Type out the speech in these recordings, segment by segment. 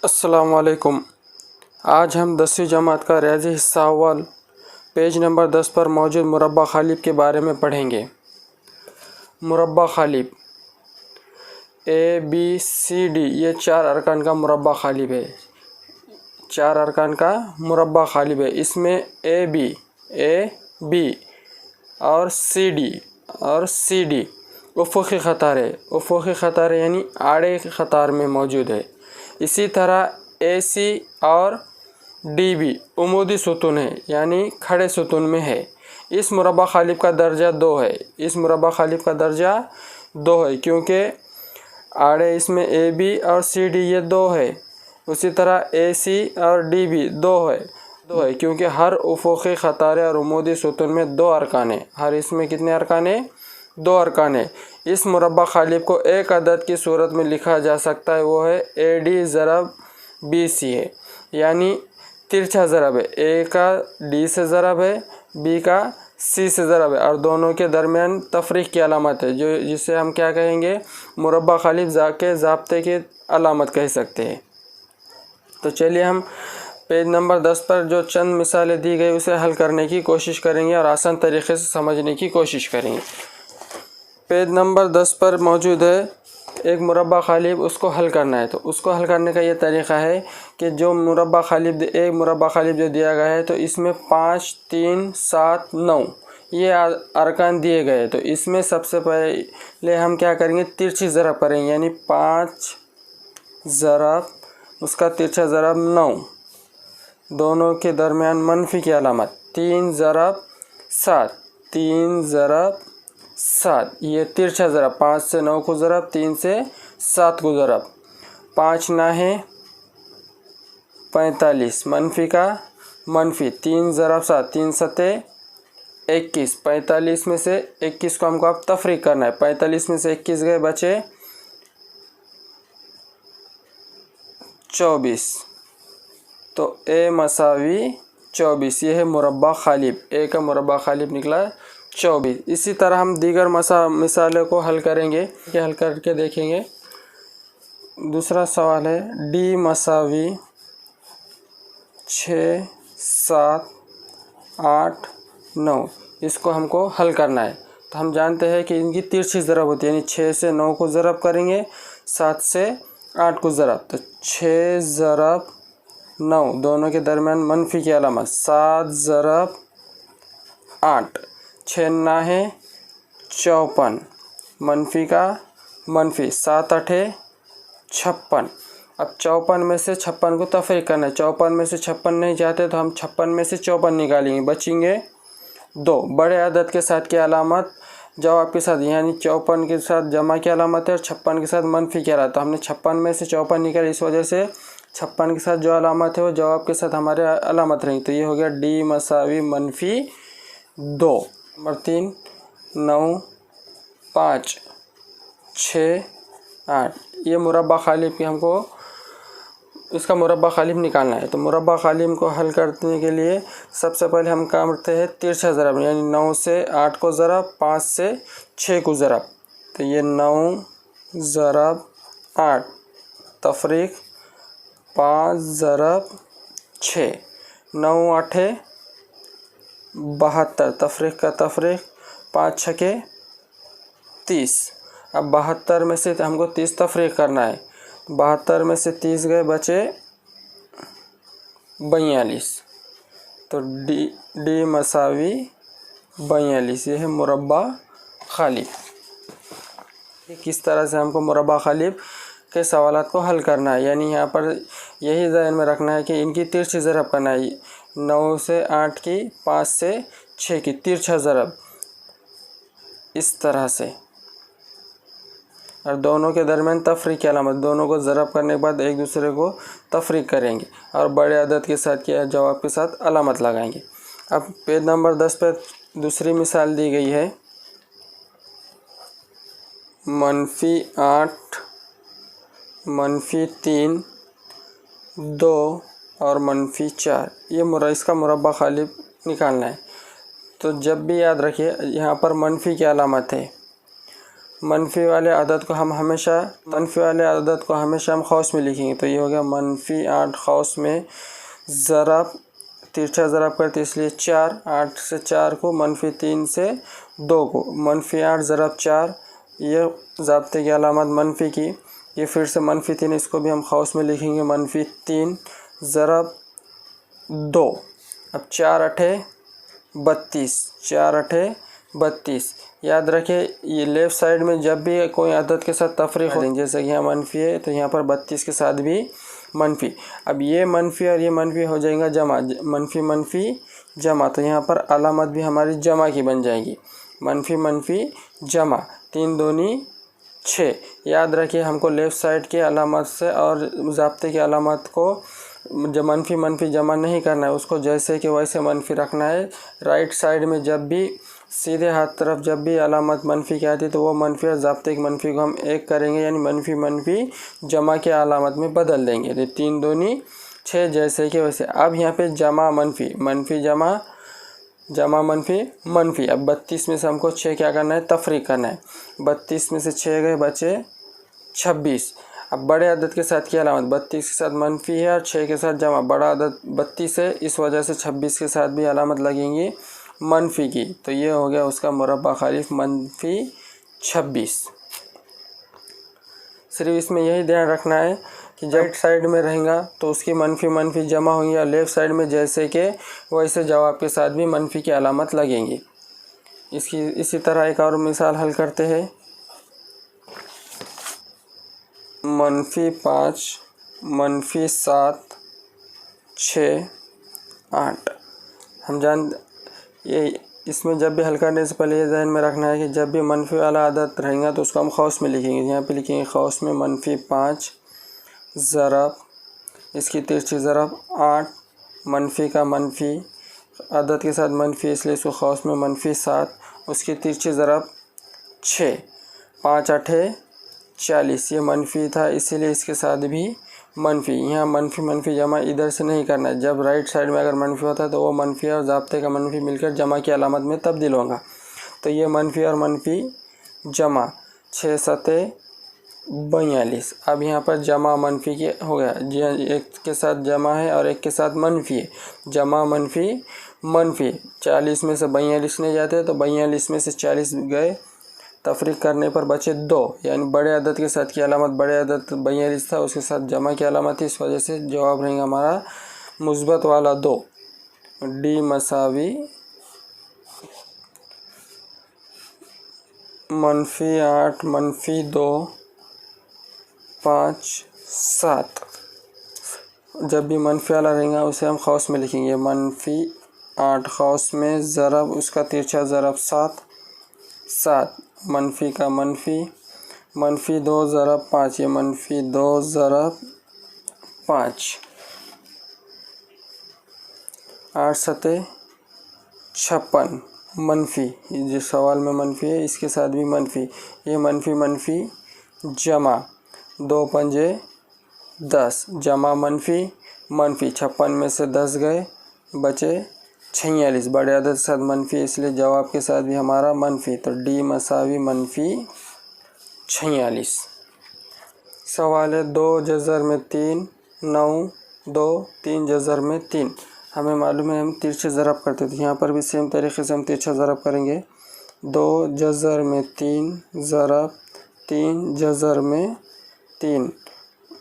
अस्सलाम वालेकुम। आज हम 10वीं जमात का रियाजी हिस्सा अव्वल पेज नंबर 10 पर मौजूद मुरब्बा खालिब के बारे में पढ़ेंगे। मुरब्बा खालिब ABCD ये 4 अरकान का मुरब्बा खालिब है। 4 अरकान का मुरब्बा खालिब है। इसमें AB और CD उफ़ुक़ी ख़तार है। उफ़ुक़ी ख़तार यानी आड़े ख़तार में मौजूद है। इसी तरह AC और DB उमूदी सुतून है यानी खड़े सुतून में है। इस मुरब्बा खालिब का दर्जा 2 है। क्योंकि आड़े इसमें AB और CD ये 2 है। उसी तरह AC और DB 2 है क्योंकि हर उफ़ुक़ी ख़तार और उमूदी सुतून में 2 अरकान है। हर इसमें कितने अरकान है? 2 अरकान है। इस मुरब्बा खालिब को एक अदद की सूरत में लिखा जा सकता है, वो है AD ज़रब BC है, यानी तिरछा ज़रब है। A का D से ज़रब है, B का C से ज़रब है और दोनों के दरमियान तफरीक़ की अलामत है, जो जिसे हम क्या कहेंगे? मुरब्बा खालिब के ज़ाब्ते की अलामत कह सकते हैं। तो चलिए हम पेज नंबर 10 पर जो चंद मिसालें दी गई उसे हल करने की कोशिश करेंगे और आसान तरीक़े से समझने की कोशिश करेंगे। पेज नंबर 10 पर मौजूद है एक मुरब्बा खालिब, उसको हल करना है। तो उसको हल करने का ये तरीक़ा है कि जो मुरब्बा खालिब जो दिया गया है, तो इसमें 5, 3, 7, 9 ये अरकान दिए गए हैं। तो इसमें सबसे पहले हम क्या करेंगे? तिरछी ज़रब करेंगे, यानी 5 ज़रब उसका तिरछा ज़रब 9, दोनों के दरमियान मनफी की अलामत। 3 ज़रब 7 ये तिरछा ज़रब। 5 से 9 को ज़रब, 3 से 7 को ज़रब। 5 नाहे 45 मनफी का मनफी। 3 ज़रब 7, 3 सते 21। 45 में से 21 को हमको अब तफरीक करना है। 45 में से 21 गए, बचे 24। तो A मसावी 24, ये है मुरब्बा खालिब। A का मुरब्बा खालिब निकला 24। इसी तरह हम दीगर मिसालों को हल करेंगे, हल करके देखेंगे। दूसरा सवाल है D मसावी 6, 7, 8, 9। इसको हमको हल करना है। तो हम जानते हैं कि इनकी तिरछी ज़रब होती है, यानी 6 से 9 को ज़रब करेंगे, 7 से 8 को ज़रब। तो 6 ज़रब 9, दोनों के दरमियान मनफी की अलामत। 7 ज़रब 8, 6 नाहे 54, मनफी का मनफी। 7 8 56। अब 54 में से 56 को तफरीक करना है। 54 में से 56 नहीं चाहते तो हम 56 में से 54 निकालेंगे, बचेंगे 2। बड़े अदद के साथ की अलामत जवाब के साथ, यानी 54 के साथ जमा की अलामत है और 56 के साथ मनफी की अलामत। तो हमने 56 में से 54 निकाला, इस वजह से 56 के साथ जो अलामत है वो जवाब के साथ हमारे अलामत रहेंगे। तो ये हो गया D मसावी मनफी 2। नंबर 3 9, 5, 6, 8 ये मुरब्बा खालिब की हमको इसका मुरब्बा खालिब निकालना है। तो मुरब्बा खालिब को हल करने के लिए सबसे पहले हम काम करते हैं तिरछा ज़रब, यानी 9 से 8 को ज़रब, 5 से 6 को ज़रब। तो ये 9 ज़रब 8 तफरीक 5 ज़रब 6, 9 8 72 तफरीक का तफरीक, 5 6 30। अब 72 में से हमको 30 तफरीक करना है। 72 में से 30 गए, बचे 42। तो D मसावी 42, ये है मुरब्बा खालिब। किस तरह से हमको मुरब्बा खालिब के सवालात को हल करना है, यानी यहाँ पर यही ज़हन में रखना है कि इनकी तिरछी ज़रब करना है। 9 से 8 की, 5 से 6 की तिरछा ज़रब इस तरह से, और दोनों के दरमियान तफरीक की अलामत। दोनों को ज़रब करने के बाद एक दूसरे को तफरीक करेंगे और बड़े अदद के साथ या जवाब के साथ अलामत लगाएंगे। अब पेज नंबर 10 पर दूसरी मिसाल दी गई है। -8, -3, 2 और -4 ये इसका मुरब्बा खालिब निकालना है। तो जब भी याद रखिए यहाँ पर मनफी की अलामत है मनफी वाले अदद को हम हमेशा हम खौस में लिखेंगे। तो ये हो गया -8 खौस में ज़रब तिरछा ज़रब करते इसलिए 4, 8 से 4 को, -3 से 2 को, -8 ज़रब 4, ये ज़ाब्ते की अलामत मनफी की। ये फिर से -3, इसको भी हम खौस में लिखेंगे, -3 ज़रब 2। अब 4 अठे 32, 4 अठे 32। याद रखें ये लेफ़्ट साइड में जब भी कोई अदद के साथ तफरीक हो, जैसे कि यहाँ मनफी है तो यहाँ पर 32 के साथ भी मनफी। अब ये मनफी और ये मनफी हो जाएगा जमा, मनफी मनफी जमा, तो यहाँ पर अलामत भी हमारी जमा की बन जाएगी, मनफी मनफी जमा, 3 दूनी 6। याद रखिए हमको लेफ़्ट साइड के अलामत से और ज़ाब्ते की अलामत को जब मनफी मनफी जमा नहीं करना है, उसको जैसे कि वैसे मनफी रखना है। राइट साइड में जब भी सीधे हाथ तरफ जब भी अलामत मनफी की आती है तो वो मनफी और ज़ाब्ते की मनफी को हम एक करेंगे, यानी मनफी मनफी जमा के अलामत में बदल देंगे। तो 3 दूनी 6 जैसे कि वैसे। अब यहाँ पे जमा मनफी, मनफी जमा, जमा मनफी मनफी। अब 32 में से हमको 6 क्या करना है, तफरीक करना है। 32 में से 6 गए, बचे 26। अब बड़े अदद के साथ की अलामत 32 के साथ मनफी है और 6 के साथ जमा, बड़ा अदद 32 है, इस वजह से 26 के साथ भी अलामत लगेंगी मनफी की। तो ये हो गया उसका मुरब्बा खालिफ -26। सिर्फ इसमें यही ध्यान रखना है कि जब राइट साइड में रहेगा तो उसकी मनफी मनफी जमा होंगी और लेफ़्ट साइड में जैसे कि वैसे जवाब के साथ भी मनफी की अलामत लगेंगी। इसी तरह एक और मिसाल हल करते हैं। -5 -7 6 8। हम ये इसमें जब भी हल करने से पहले ये ध्यान में रखना है कि जब भी मनफी वाला अदद रहेगा तो उसको हम खौस में लिखेंगे। यहाँ पे लिखेंगे खौस में -5 ज़रब, इसकी तिरछी ज़रब 8, मनफी का मनफी अदद के साथ मनफी इसलिए इसको खौस में -7, उसकी तिरछी ज़रब 6, 5 अठे 40, ये मनफी था इसीलिए इसके साथ भी मनफी। यहाँ मनफी मनफी जमा इधर से नहीं करना है। जब राइट साइड में अगर मनफी होता है तो वो मनफी और ज़ाब्ते का मनफी मिलकर जमा की अलामत में तब्दील होगा। तो ये मनफी और मनफी जमा 6 7 42। अब यहाँ पर जमा मनफी के हो गया, एक के साथ जमा है और एक के साथ मनफी है, जमा मनफी मनफी। 40 में से 42 नहीं जाते तो 42 में से 40 गए, तफरीक करने पर बचे 2, यानी बड़े अदद के साथ की अलामत बड़े अदद 42 था, उसके साथ जमा की अलामत थी, इस वजह से जवाब रहेगा हमारा मुस्बत वाला 2, डी मसावी -8 -2 5 7। जब भी मनफी वाला रहेगा उसे हम खौस में लिखेंगे, -8 खौस में ज़रब, उसका तिरछा ज़रब 7 7, मनफी का मनफी -2 ज़रब 5, ये -2 ज़रब 5, 8 7 56 मनफी। जिस सवाल में मनफी है इसके साथ भी मनफी, ये मनफी मनफी जमा, 2 पंजे 10, जमा मनफी मनफी। 56 में से 10 गए, बचे 46, बड़े अदद के साथ मनफी इसलिए जवाब के साथ भी हमारा मनफी। तो डी मसावी -46। सवाल है 2 जज़र में 3 9 2 3 जज़र में 3। हमें मालूम है हम तिरछे ज़रब करते थे, यहाँ पर भी सेम तरीके से हम तिरछा ज़रब करेंगे। 2 जज़र में 3 ज़रब 3 जज़र में 3,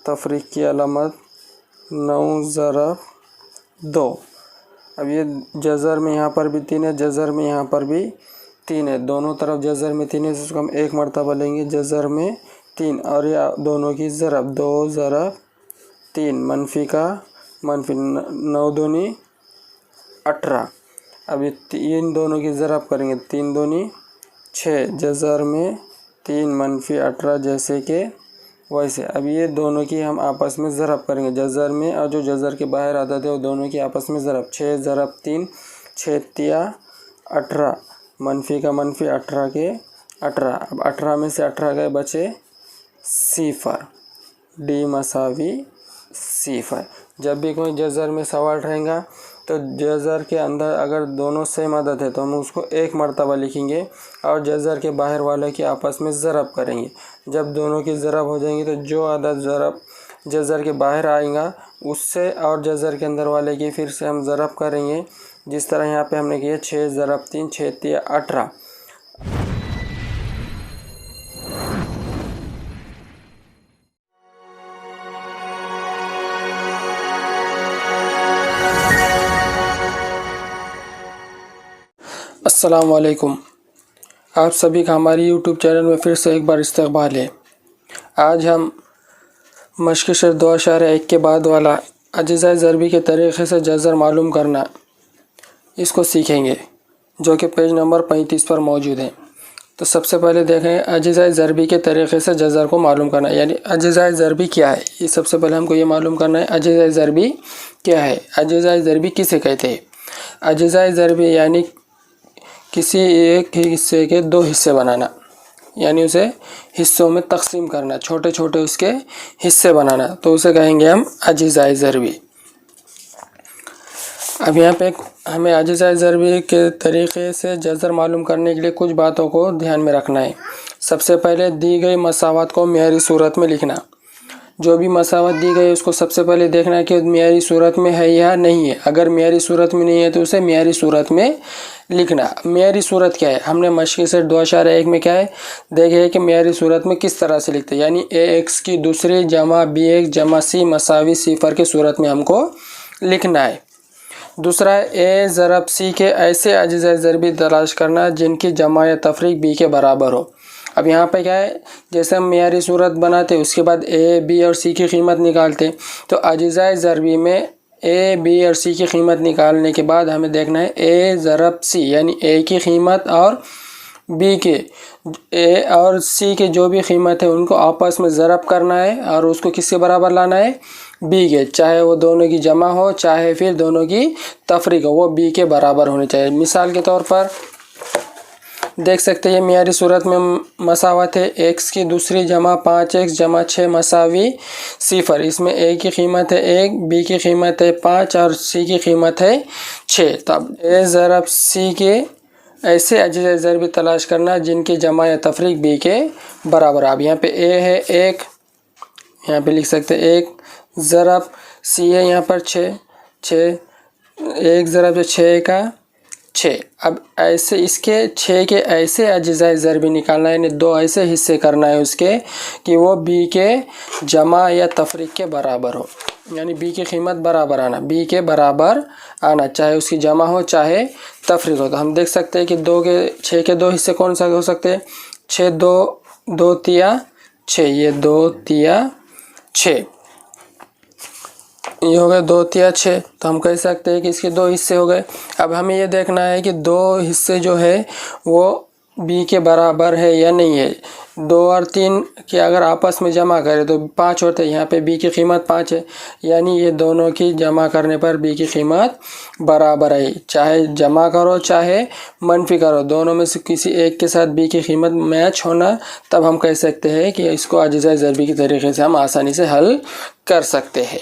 तफरीक की अलामत 9 ज़रब 2। अब ये जज़र में यहाँ पर भी 3 है, जज़र में यहाँ पर भी 3 है, दोनों तरफ जज़र में 3 है, इसको हम एक मरतबा लेंगे जज़र में 3 और ये दोनों की ज़रब 2 ज़रब 3, मनफी का मनफी 9 दूनी 18। अब इन दोनों की ज़रब करेंगे, 3 दूनी 6, जज़र में 3 मनफी 18 जैसे कि वैसे। अब ये दोनों की हम आपस में ज़रब करेंगे, जज़र में और जो जज़र के बाहर आदत है वो दोनों की आपस में ज़रब, 6 ज़रब 3 6 तिया 18, मनफी का मनफी 18 के 18। अब 18 में से 18 गए, बचे 0, डी मसावी 0। जब भी कोई जज़र में सवाल रहेगा तो जज़र के अंदर अगर दोनों सेम अदद है तो हम उसको एक मर्तबा लिखेंगे और जज़र के बाहर वाले की आपस में ज़रब करेंगे। जब दोनों की ज़रब हो जाएंगी तो जो अदद ज़रब जज़र के बाहर आएगा उससे और जज़र के अंदर वाले की फिर से हम ज़रब करेंगे। जिस तरह यहाँ पे हमने किया 6 ज़रब 3 6 3 18। अस्सलाम वालेकुम, आप सभी का हमारी यूट्यूब चैनल में फिर से एक बार इस्तकबाल है। आज हम मश्क़ शर्त 2.1 के बाद वाला अज्ज़ाए ज़रबी के तरीक़े से जज़र मालूम करना इसको सीखेंगे, जो कि पेज नंबर 35 पर मौजूद है। तो सबसे पहले देखें अज्ज़ाए ज़रबी के तरीक़े से जज़र को मालूम करना, यानी अज्ज़ाए ज़रबी क्या है। ये सबसे पहले हमको ये मालूम करना है अज्ज़ाए ज़रबी क्या है, अज्ज़ाए ज़रबी किसे कहते हैं। अज्ज़ाए ज़रबी यानी किसी एक हिस्से के दो हिस्से बनाना, यानी उसे हिस्सों में तकसीम करना, छोटे छोटे उसके हिस्से बनाना, तो उसे कहेंगे हम अज्ज़ाए ज़रबी। अब यहाँ पे हमें अज्ज़ाए ज़रबी के तरीक़े से जज़र मालूम करने के लिए कुछ बातों को ध्यान में रखना है। सबसे पहले दी गई मसावत को मियारी सूरत में लिखना। जो भी मसावत दी गई उसको सबसे पहले देखना है कि मियारी सूरत में है या नहीं है। अगर मियारी सूरत में नहीं है तो उसे मियारी सूरत में लिखना। मियारी सूरत क्या है, हमने मश्क़ शर्त 2.1 में क्या है देखे कि मियारी सूरत में किस तरह से लिखते हैं, यानी ax की दूसरी जमा bx जमा c मसावी सिफर की सूरत में हमको लिखना है। दूसरा है a ज़रब c के ऐसे अज्ज़ाए ज़रबी तलाश करना जिनकी जमा या तफरीक b के बराबर हो। अब यहाँ पे क्या है, जैसे हम मियारी सूरत बनाते उसके बाद a b और c की कीमत निकालते, तो अज्ज़ाए ज़रबी में a b और c की कीमत निकालने के बाद हमें देखना है a ज़रब c, यानी a की कीमत और b के a और c के जो भी कीमत है उनको आपस में ज़रब करना है और उसको किसके बराबर लाना है, b के, चाहे वो दोनों की जमा हो चाहे फिर दोनों की तफरीक हो, वो b के बराबर होनी चाहिए। मिसाल के तौर पर देख सकते हैं मियारी सूरत में मसावत है x की दूसरी जमा 5x जमा 6 मसावी सिफर। इसमें a की कीमत है 1, b की कीमत है 5 और c की कीमत है 6। तब a ज़रब c के ऐसे अज्ज़ाए ज़रबी तलाश करना जिनकी जमा या तफरीक b के बराबर। अब यहाँ पे a है 1, यहाँ पे लिख सकते हैं 1 ज़रब c है यहाँ पर 6 1 ज़रब 6 का 6। अब ऐसे इसके 6 के ऐसे अज्ज़ाए ज़रबी निकालना है, यानी दो ऐसे हिस्से करना है उसके कि वो b के जमा या तफरीक के बराबर हो, यानी b की कीमत बराबर आना, b के बराबर आना, चाहे उसकी जमा हो चाहे तफरीक हो। तो हम देख सकते हैं कि 6 के दो हिस्से कौन सा हो सकते हैं, 6 2 तिया 6, ये 2 तिया 6, ये हो गए 2 तिया 6। तो हम कह सकते हैं कि इसके दो हिस्से हो गए। अब हमें ये देखना है कि दो हिस्से जो है वो b के बराबर है या नहीं है। 2 और 3 की अगर आपस में जमा करें तो 5 होते हैं, यहाँ पे b की कीमत 5 है, यानी ये दोनों की जमा करने पर b की कीमत बराबर है। चाहे जमा करो चाहे मनफी करो, दोनों में से किसी एक के साथ b की कीमत मैच होना, तब हम कह सकते हैं कि इसको अज्ज़ाए ज़रबी के तरीक़े से हम आसानी से हल कर सकते हैं।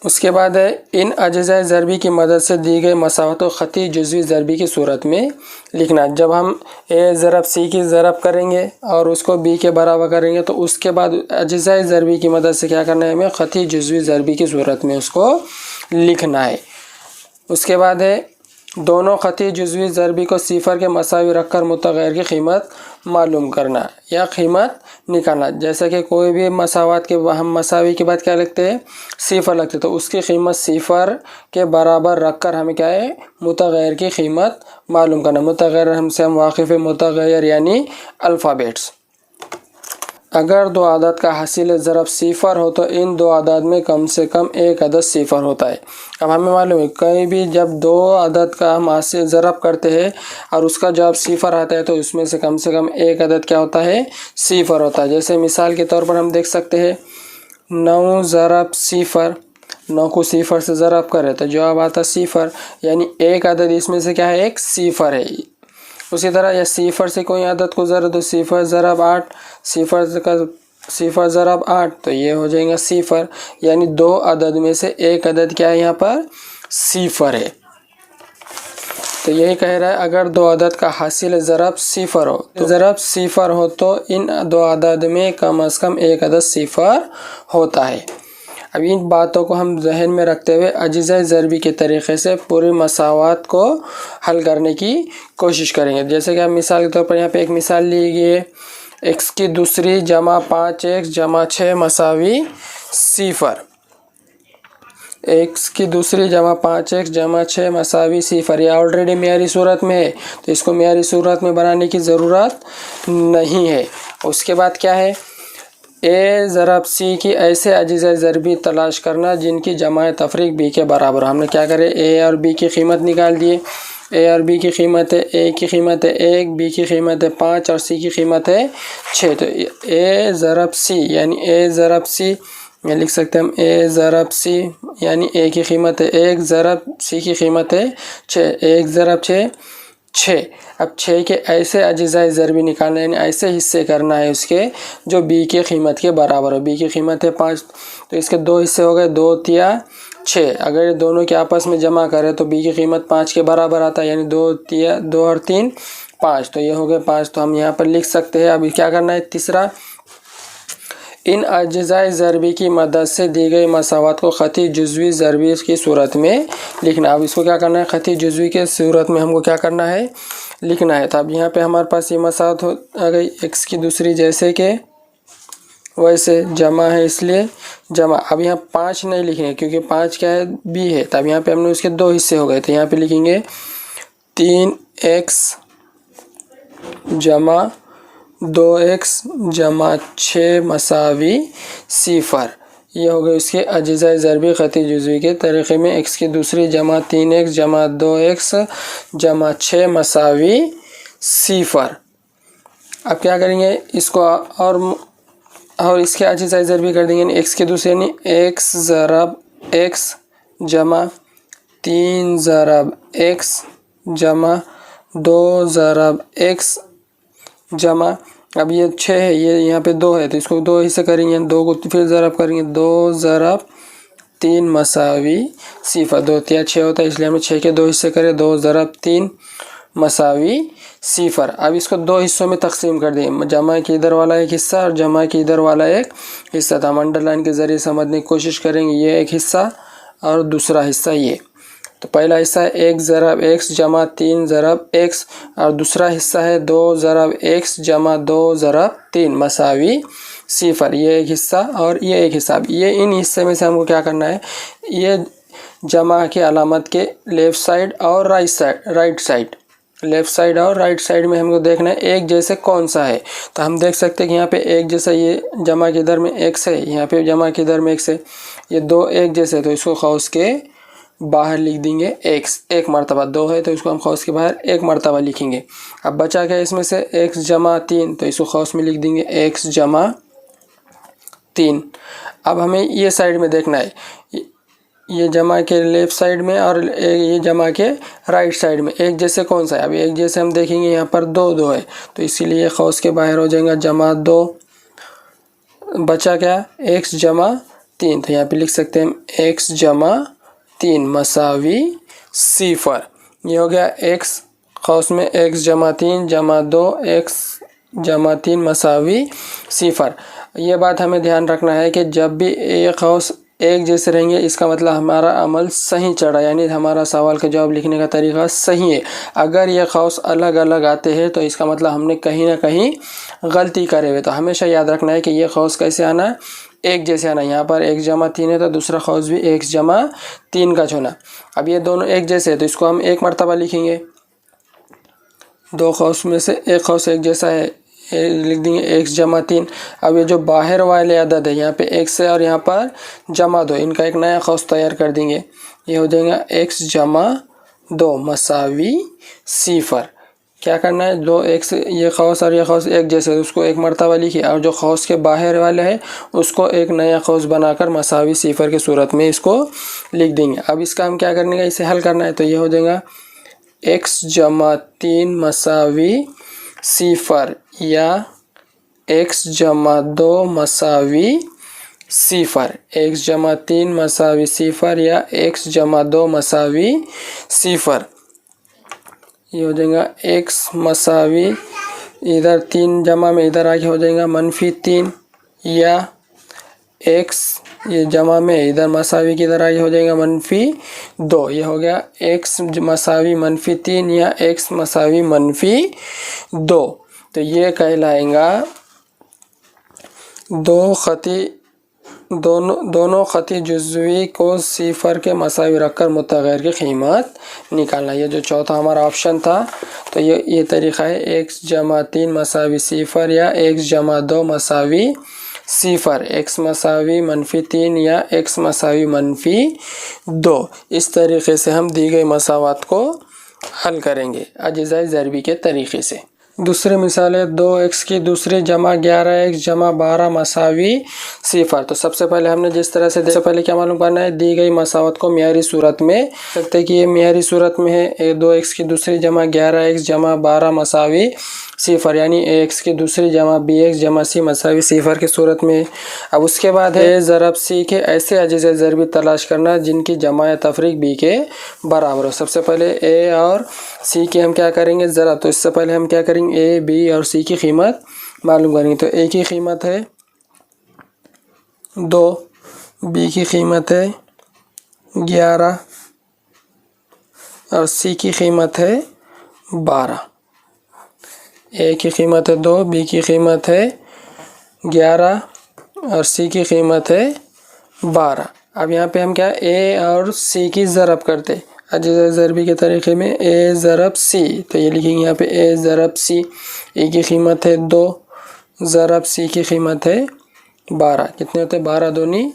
उसके बाद है इन अज्ज़ाए ज़रबी की मदद से दी गई मसावत को ख़ती जुज़वी ज़रबी की सूरत में लिखना। जब हम a ज़रब c की ज़रब करेंगे और उसको b के बराबर करेंगे तो उसके बाद अज्ज़ाए ज़रबी की मदद से क्या करना है, हमें ख़ती जुज़वी ज़रबी की सूरत में उसको लिखना है। उसके बाद है दोनों ख़ती जुज़वी ज़रबी को सिफर के मसावी रखकर मुतग़य्यर की कीमत मालूम करना या कीमत निकालना। जैसे कि कोई भी मसावत के हम मसावी के बाद क्या लिखते हैं, सिफर लगते, तो उसकी कीमत सिफर के बराबर रखकर हमें क्या है, मुतग़य्यर की कीमत मालूम करना। मुतग़य्यर हमसे हम वाकिफ़ है, मुतग़य्यर यानी अल्फ़ाबेट्स। अगर दो आदद का हासिल ज़रब सिफर हो तो इन दो आदद में कम से कम एक अदद सिफर होता है। अब हमें मालूम है कहीं भी जब दो आदद का हम हासिल ज़रब करते हैं और उसका जवाब सिफर आता है तो उसमें से कम एक अदद क्या होता है, सिफर होता है। जैसे मिसाल के तौर पर हम देख सकते हैं 9 ज़रब सिफर, 9 को सिफर से ज़रब करें तो जवाब आता सिफर, यानी एक अदद इसमें से क्या है, एक सिफर है। उसी तरह या सिफर से कोई आदत को ज़रब तो सिफर ज़रब 8, सिफर का सिफर ज़रब 8 तो ये हो जाएगा सिफर, यानी 2 अदद में से एक अदद क्या है यहाँ पर सिफर है। तो यही कह रहा है अगर 2 अदद का हासिल ज़रब सिफर हो तो ज़रब सिफर हो तो इन 2 अदद में कम से कम एक अदद सिफर होता है। अब इन बातों को हम जहन में रखते हुए अजीज़ा ज़रबी के तरीक़े से पूरी मसावात को हल करने की कोशिश करेंगे। जैसे कि हम मिसाल के तौर पर यहाँ पे एक मिसाल ली गई है, x की दूसरी जमा 5x जमा 6 मसावी सिफर। x की दूसरी जमा 5x जमा 6 मसावी सिफर, यह ऑलरेडी मेयारी सूरत में है तो इसको मेयारी सूरत में बनाने की ज़रूरत नहीं है। उसके बाद क्या है, ए ज़रब सी की ऐसे अजीज़ा ज़रबी तलाश करना जिनकी जमा तफरीक बी के बराबर। हमने क्या करे, ए और बी की कीमत निकाल दिए। ए और बी की कीमत है, ए की कीमत है 1, बी की कीमत है 5 और सी की कीमत है 6। तो ए ज़रब सी यानी ए ज़रब सी ये लिख सकते हैं हम, ए ज़रब सी यानी ए की कीमत है 1 ज़रब सी की कीमत है 6, 1 ज़रब 6। अब 6 के ऐसे अजीज़ा ज़रबी निकालना यानी ऐसे हिस्से करना है उसके जो बी की कीमत के बराबर हो। बी की कीमत है 5 तो इसके 2 हिस्से हो गए, 2 तिया 6। अगर ये दोनों के आपस में जमा करें तो बी की कीमत 5 के बराबर आता है, यानी 2 और 3 5, तो ये हो गए 5। तो हम यहाँ पर लिख सकते हैं। अभी क्या करना है, तीसरा, इन अजीज़ा ज़रबी की मदद से दी गई मसावत को ख़ती जुज़वी ज़रबी की सूरत में लिखना। अब इसको क्या करना है, ख़ती जुज़वी के सूरत में हमको क्या करना है, लिखना है। तो अब यहाँ पे हमारे पास ये मसावत आ गई x की दूसरी जैसे कि वैसे जमा है इसलिए जमा। अब यहाँ 5 नहीं लिखेंगे क्योंकि 5 क्या है b है, तब यहाँ पे हमने उसके 2 हिस्से हो गए तो यहाँ पे लिखेंगे 3x जमा 2x जमा 6 मसावी सिफर। ये हो गए उसके अजीज़ा ज़रबी ख़ती जुज़वी के तरीक़े में। x की दूसरी जमा 3x जमा 2x जमा 6 मसावी सिफर। अब क्या करेंगे, इसको और इसके अजीज़ा ज़रबी कर देंगे। x की दूसरी यानी x ज़रब x जमा 3 ज़रब x जमा 2 ज़रब x जमा, अब ये 6 है, ये यहाँ पे 2 है तो इसको 2 हिस्से करेंगे, 2 को फिर ज़रब करेंगे, 2 ज़रब 3 मसावी सिफर। 2 तिया 6 होता है इसलिए हमने 6 के 2 हिस्से करे, 2 ज़रब 3 मसावी सिफर। अब इसको 2 हिस्सों में तकसीम कर दें, जमा के इधर वाला एक हिस्सा और जमा के इधर वाला एक हिस्सा। तो हम अंडरलाइन के ज़रिए समझने की कोशिश करेंगे, ये एक हिस्सा और दूसरा हिस्सा ये। तो पहला हिस्सा है 1 ज़रब x जमा 3 ज़रब x और दूसरा हिस्सा है 2 ज़रब x जमा 2 ज़रब 3 मसावी सिफर। ये एक हिस्सा और ये एक हिस्सा। ये इन हिस्से में से हमको क्या करना है, ये जमा के अलामत के लेफ़्ट साइड और राइट साइड लेफ़्ट साइड और राइट साइड में हमको देखना है एक जैसे कौन सा है। तो हम देख सकते हैं कि यहाँ पे एक जैसा ये जमा के इधर में x है, यहाँ पे जमा के इधर में x है, ये 2 एक जैसे तो इसको खौस के बाहर लिख देंगे x। एक मरतबा 2 है तो इसको हम खौस के बाहर एक मरतबा लिखेंगे। अब बचा क्या इसमें से x जमा 3 तो इसको खौस में लिख देंगे x जमा 3। अब हमें ये साइड में देखना है, ये जमा के लेफ़्ट साइड में और ये जमा के राइट साइड में एक जैसे कौन सा है। अब एक जैसे हम देखेंगे यहाँ पर 2 है तो इसीलिए खौस के बाहर हो जाएगा जमा 2। बचा क्या x जमा 3 तो यहाँ पे लिख सकते हैं हम x जमा 3 मसावी सिफर। ये हो गया x खौस में x जमा 3 जमा 2 x जमा 3 मसावी सिफर। ये बात हमें ध्यान रखना है कि जब भी ये खौस एक जैसे रहेंगे इसका मतलब हमारा अमल सही चढ़ा, यानी हमारा सवाल का जवाब लिखने का तरीका सही है। अगर ये खौस अलग अलग आते हैं तो इसका मतलब हमने कहीं ना कहीं गलती करे हुए। तो हमेशा याद रखना है कि ये खौस कैसे आना है, एक जैसे आना। यहाँ पर x जमा 3 है तो दूसरा खौस भी x जमा 3 का चुना। अब ये दोनों एक जैसे है तो इसको हम एक मरतबा लिखेंगे। 2 खौस में से एक खौस एक जैसा है, लिख देंगे x जमा 3। अब ये जो बाहर वाले अदद है यहाँ पे x है और यहाँ पर जमा 2, इनका एक नया खौस तैयार कर देंगे। ये हो जाएगा x जमा 2 मसावी सिफर। क्या करना है, जो x ये खौस और ये खौस एक जैसे उसको एक मरतबा लिखिए और जो खौस के बाहर वाले है उसको एक नया खौस बनाकर मसावी सिफर की सूरत में इसको लिख देंगे। अब इसका हम क्या करने का, इसे हल करना है। तो ये हो जाएगा x जमा 3 मसावी सिफर या x जमा 2 मसावी सिफर, x जमा 3 मसावी सिफर या x जमा 2 मसावी सिफर। ये हो जाएगा x मसावी, इधर 3 जमा में इधर आके हो जाएगा -3, या x ये जमा में इधर मसावी की इधर आगे हो जाएगा -2। ये हो गया x मसावी -3 या x मसावी -2। तो ये कहलाएगा दोनों खती जुज़वी को सिफर के मसावी रखकर मुतग़य्यर की कीमत निकालना। ये जो चौथा हमारा ऑप्शन था, तो ये तरीक़ा है x जमा 3 मसावी सिफर या x जमा 2 मसावी सिफर, x मसावी -3 या x मसावी -2। इस तरीके से हम दी गई मसावात को हल करेंगे अजिज़ाए ज़रबी के तरीके से। दूसरी मिसाल है 2x की दूसरी जमा 11x जमा 12 मसावी सिफर। तो सबसे पहले हमने जिस तरह से पहले क्या मालूम करना है, दी गई मसावत को मियारी सूरत में सकते हैं कि ये मियारी सूरत में है 2x की दूसरी जमा 11x जमा 12 मसावी सिफर, यानी ax की दूसरी जमा bx जमा c मसावी सिफर की सूरत में। अब उसके बाद है a ज़रब c के ऐसे अजीज़े ज़रबी तलाश करना जिनकी जमा या तफरीक b के बराबर हो। सबसे पहले a और c के हम क्या करेंगे ज़रब, तो इससे पहले हम क्या करेंगे a b और c की कीमत मालूम करेंगे। तो a की कीमत है 2, b की कीमत है 11 और c की कीमत है 12। ए की कीमत है 2, बी की कीमत है 11 और सी की कीमत है 12। अब यहाँ पे हम क्या ए और सी की ज़रब करते अजीज़ाए ज़रबी के तरीक़े में ए ज़रब सी। तो ये लिखेंगे यहाँ पे ए ज़रब सी, ए की कीमत है 2 ज़रब सी की कीमत है 12। कितने होते हैं 12 दूनी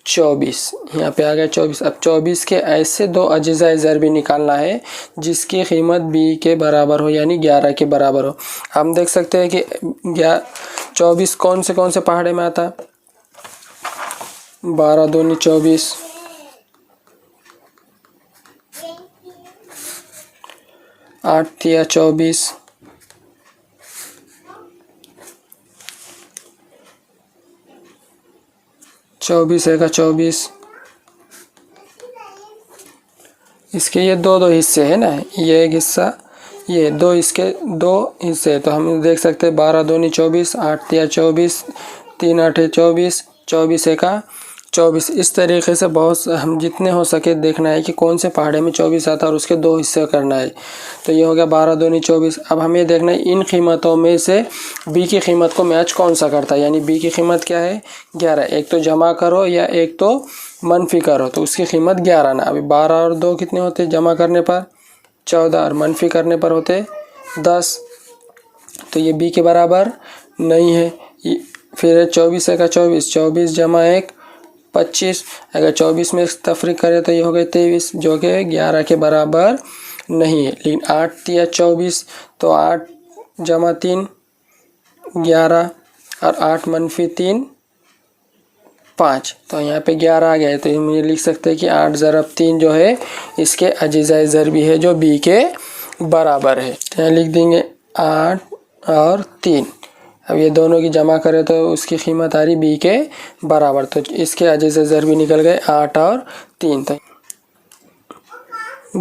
24, यहाँ पे आ गया 24। अब 24 के ऐसे दो अजीज़ाए ज़रबी निकालना है जिसकी कीमत b के बराबर हो, यानी 11 के बराबर हो। हम देख सकते हैं कि 24 कौन से पहाड़े में आता है, 12 दूनी 24, 8 तिया 24, 24 एका 24। इसके ये दो हिस्से हैं ना, ये एक हिस्सा, ये दो, इसके 2 हिस्से। तो हम देख सकते हैं 12 दूनी 24, 8 तिया 24, 3 8 24, 24 एका 24। इस तरीके से बहुत हम जितने हो सके देखना है कि कौन से पहाड़े में 24 आता है और उसके 2 हिस्से करना है। तो ये हो गया 12 दूनी 24। अब हमें देखना है इन कीमतों में से b की कीमत को मैच कौन सा करता है, यानी b की कीमत क्या है 11। एक तो जमा करो या एक तो मनफी करो, तो उसकी कीमत 11 ना। अभी 12 और 2 कितने होते, जमा करने पर 14 और मनफी करने पर होते 10। तो ये b के बराबर नहीं है। फिर 24 एका 24, 24 जमा 1 25। अगर 24 में तफरीक करें तो ये हो गए 23, जो कि 11 के बराबर नहीं है। लेकिन 8 तिया 24, तो 8 जमा 3 11 और 8 मनफी 3 5। तो यहाँ पे 11 आ गया है। तो हम ये लिख सकते हैं कि 8 ज़रब 3 जो है इसके अजीज़ाए ज़रबी है जो b के बराबर है। तो यहाँ लिख देंगे 8 और 3। अब ये दोनों की जमा करें तो उसकी कीमत आ रही b के बराबर। तो इसके अजीज़ाए ज़रबी निकल गए 8 और 3। तो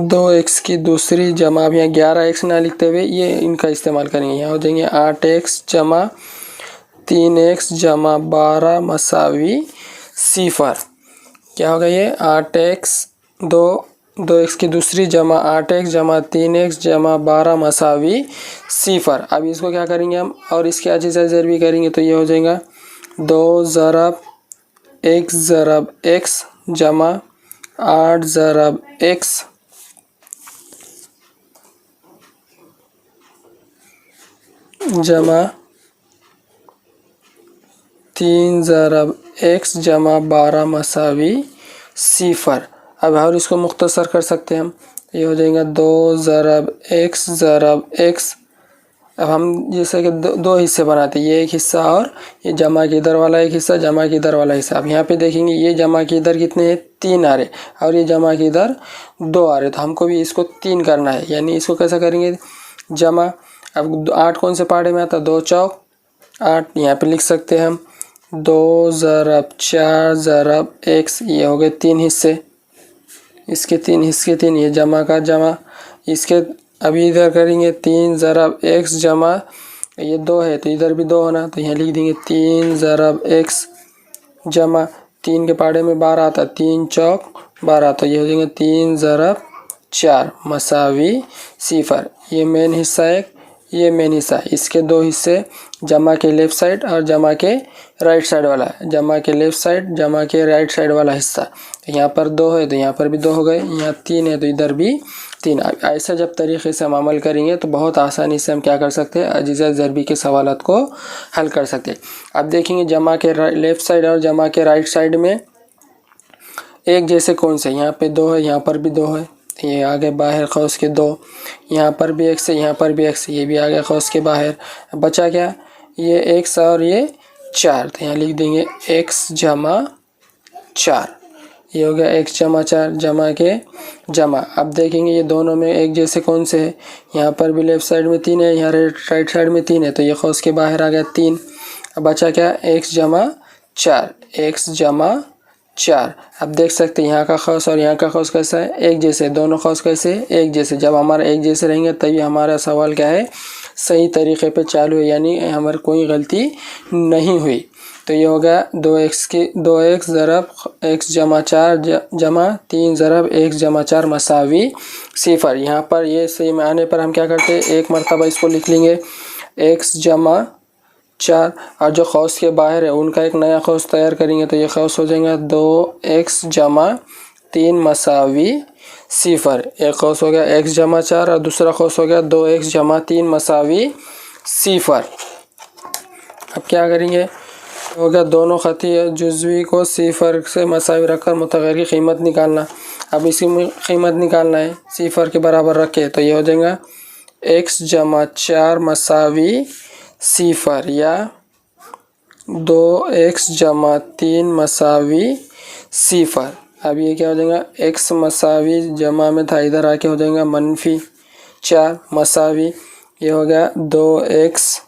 2x की दूसरी जमा, अब यहाँ 11x ना लिखते हुए ये इनका इस्तेमाल करेंगे। यहाँ हो जाएंगे 8x जमा 3x जमा 12 मसावी सिफर। क्या होगा ये 8x 2x की दूसरी जमा 8x जमा 3x जमा 12 मसावी सिफर। अब इसको क्या करेंगे हम और इसके अजीज़ाए ज़रबी करेंगे। तो ये हो जाएगा 2 ज़रब x ज़रब x जमा 8 ज़रब x जमा 3 ज़रब x जमा 12 मसावी सिफर। अब और इसको मुख्तसर कर सकते हैं हम। ये हो जाएगा 2 ज़रब x ज़रब x। अब हम जैसे कि दो हिस्से बनाते हैं, ये एक हिस्सा और ये जमा के इधर वाला एक हिस्सा, जमा के इधर वाला हिस्सा। अब यहाँ पे देखेंगे ये जमा के इधर कितने हैं 3 आ रहे और ये जमा के इधर 2 आ रहे। तो हमको भी इसको 3 करना है, यानी इसको कैसा करेंगे जमा। अब 8 कौन से पहाड़े में आता है 2 चौक 8 यहाँ पे लिख सकते हैं हम 2 ज़रब 4 ज़रब x, ये हो गए 3 हिस्से, इसके 3 हिस्से 3, ये जमा का जमा, इसके अभी इधर करेंगे 3 ज़रब x जमा, ये 2 है तो इधर भी 2 होना, तो यहाँ लिख देंगे 3 ज़रब x जमा 3 के पाड़े में 12 आता, 3 चौक 12, तो ये हो जाएंगे 3 ज़रब 4 मसावी 0। ये मेन हिस्सा एक, ये मेन हिस्सा, इसके 2 हिस्से, जमा के लेफ़्ट साइड और जमा के राइट साइड वाला, जमा के लेफ़्ट साइड जमा के राइट साइड वाला हिस्सा। तो यहाँ पर 2 है तो यहाँ पर भी 2 हो गए, यहाँ 3 है तो इधर भी 3। ऐसा जब तरीके से हम अमल करेंगे तो बहुत आसानी से हम क्या कर सकते हैं, अजीज़ा ज़रबी के सवालात को हल कर सकते हैं। अब देखेंगे जमा के लेफ़्ट साइड और जमा के राइट साइड में एक जैसे कौन से, यहाँ पे 2 है, यहाँ पर भी 2 है, ये आगे बाहर कौस के 2, यहाँ पर भी x है, यहाँ पर भी x, ये भी आगे कौस के बाहर। बचा क्या, ये x और ये 4, तो यहाँ लिख देंगे x जमा 4, ये हो गया x जमा 4 जमा के जमा। अब देखेंगे ये दोनों में एक जैसे कौन से है, यहाँ पर भी लेफ़्ट साइड में 3 है, यहाँ राइट साइड में 3 है, तो ये कौस के बाहर आ गया 3। अब बचा क्या, x जमा 4, x जमा 4। अब देख सकते हैं यहाँ का खौस और यहाँ का खौस कैसा है, एक जैसे, दोनों खौस कैसे एक जैसे। जब हमारा एक जैसे रहेंगे तभी हमारा सवाल क्या है, सही तरीके पे चालू है, यानी हमारी कोई गलती नहीं हुई। तो ये हो गया 2x ज़रब x जमा 4 जमा 3 ज़रब x जमा 4 मसावी 0। यहाँ पर ये सही में आने पर हम क्या करते हैं, एक मरतबा इसको लिख लेंगे x जमा 4, और जो कौस के बाहर है उनका एक नया कौस तैयार करेंगे, तो ये कौस हो जाएगा 2x जमा 3 मसावी 0। एक कौस हो गया x जमा 4 और दूसरा कौस हो गया 2x जमा 3 मसावी 0। अब क्या करेंगे, हो गया दोनों खती जुज़वी को 0 से मसावी रखकर मुतग़य्यर की कीमत निकालना। अब इसकी कीमत निकालना है 0 के बराबर रखे, तो ये हो जाएगा x जमा 4 मसावी 0 या 2x जमा 3 मसावी 0। अब ये क्या हो जाएगा, x मसावी जमा में था, इधर आके हो जाएगा -4 मसावी, ये हो गया 2x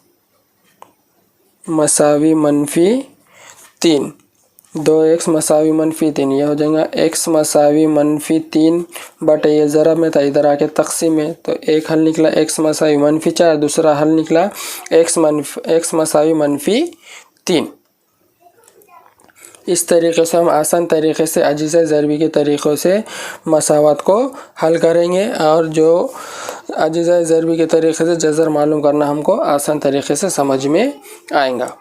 मसावी -3, 2x मसावी -3, ये हो जाएगा x मसावी -3 बट ये ज़रब में था, इधर आके तक़सीम में, तो एक हल निकला x मसावी -4, दूसरा हल निकला x मसावी -3। इस तरीके से हम आसान तरीके से अजीज़ा ज़रबी के तरीक़ों से मसावत को हल करेंगे, और जो अजीज़ा ज़रबी के तरीक़े से जज़र मालूम करना हमको आसान तरीके से समझ में आएगा।